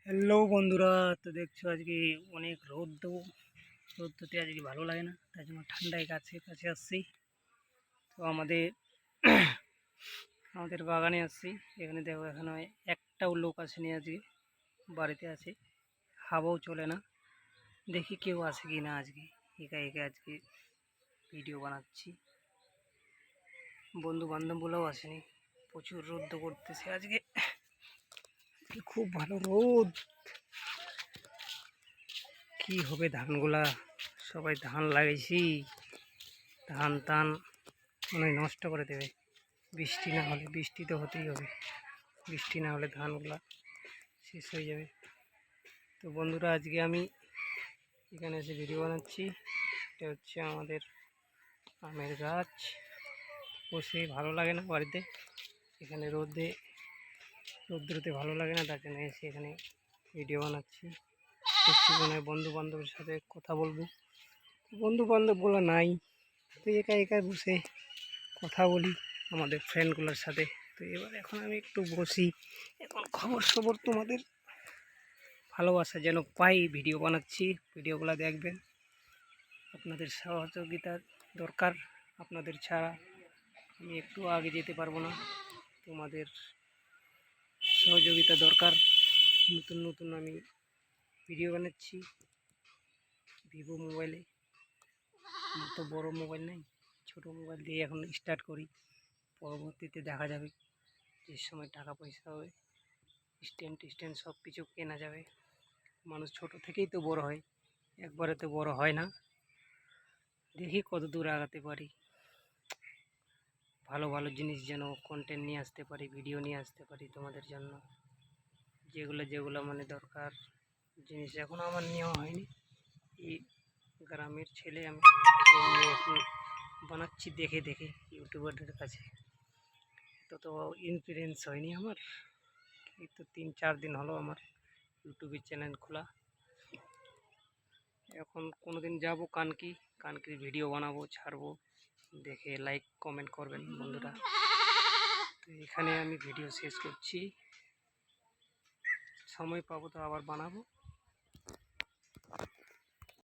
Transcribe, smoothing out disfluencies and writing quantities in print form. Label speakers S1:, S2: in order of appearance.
S1: Hello বন্ধুরা, তো দেখছো আজকে অনেক রোদতে আজকে ভালো লাগে না, তাই জন্য ঠান্ডায় কাছে কাছে আসছি। তো আমাদের বাগানে আসছি। এখানে দেখো, এখানে একটাও লোক আসেনি আজকে, বাড়িতে আছে, হাওয়াও চলে না। দেখি কেউ আসে কি না। আজকে একা একা আজকে ভিডিও বানাচ্ছি, বন্ধু বান্ধবগুলোও আসেনি। প্রচুর রোদ করতেছে আজকে, খুব ভালো রোদ। কি হবে ধানগুলা, সবাই ধান লাগাইছি, ধান টান মনে হয় নষ্ট করে দেবে বৃষ্টি না হলে। বৃষ্টি তো হতেই হবে, বৃষ্টি না হলে ধানগুলা শেষ হয়ে যাবে। তো বন্ধুরা, আজকে আমি এখানে এসে ভিডিও বানাচ্ছি। এটা হচ্ছে আমাদের আমের গাছ। বসে ভালো লাগে না বাড়িতে, এখানে রোদ্রুতে ভালো লাগে না, তার জন্য এসে এখানে ভিডিও বানাচ্ছি। দেখছি মনে হয় বন্ধু বান্ধবের সাথে কথা বলবো, বন্ধু বান্ধবগুলো নাই, তো একা একা বসে কথা বলি আমাদের ফ্রেন্ডগুলোর সাথে। তো এখন আমি একটু বসি, এখন খবর তোমাদের ভালোবাসা যেন পাই, ভিডিও বানাচ্ছি। ভিডিওগুলো দেখবেন, আপনাদের সহযোগিতার দরকার। আপনাদের ছাড়া আমি একটু আগে যেতে পারবো না, তোমাদের সহযোগিতা দরকার। নতুন নতুন আমি ভিডিও বানাচ্ছি ভিভো মোবাইলে, তো বড় মোবাইল নেই, ছোট মোবাইল দিয়ে এখন স্টার্ট করি। পরবর্তীতে দেখা যাবে, যে সময় টাকা পয়সা হবে, স্ট্যান্ড সব কিছু কেনা যাবে। মানুষ ছোট থেকেই তো বড় হয়, একবারে তো বড় হয় না। দেখি কত দূর আগাতে পারি, ভালো ভালো জিনিস যেন কন্টেন্ট নিয়ে আসতে পারি, ভিডিও নিয়ে আসতে পারি তোমাদের জন্য। যেগুলো মানে দরকার জিনিস এখনও আমার নেওয়া হয়নি। এই গ্রামের ছেলে, আমি এখন বানাচ্ছি দেখে দেখে ইউটিউবারদের কাছে। তো ইনফ্লুয়েন্স হয়নি আমার, এই তো 3-4 দিন হলো আমার ইউটিউবের চ্যানেল খোলা। এখন কোনো দিন যাবো কানকির ভিডিও বানাবো, ছাড়বো, দেখে লাইক কমেন্ট করবেন বন্ধুরা। তো এখানে আমি ভিডিও শেষ করছি, সময় পাবো তো আবার বানাবো।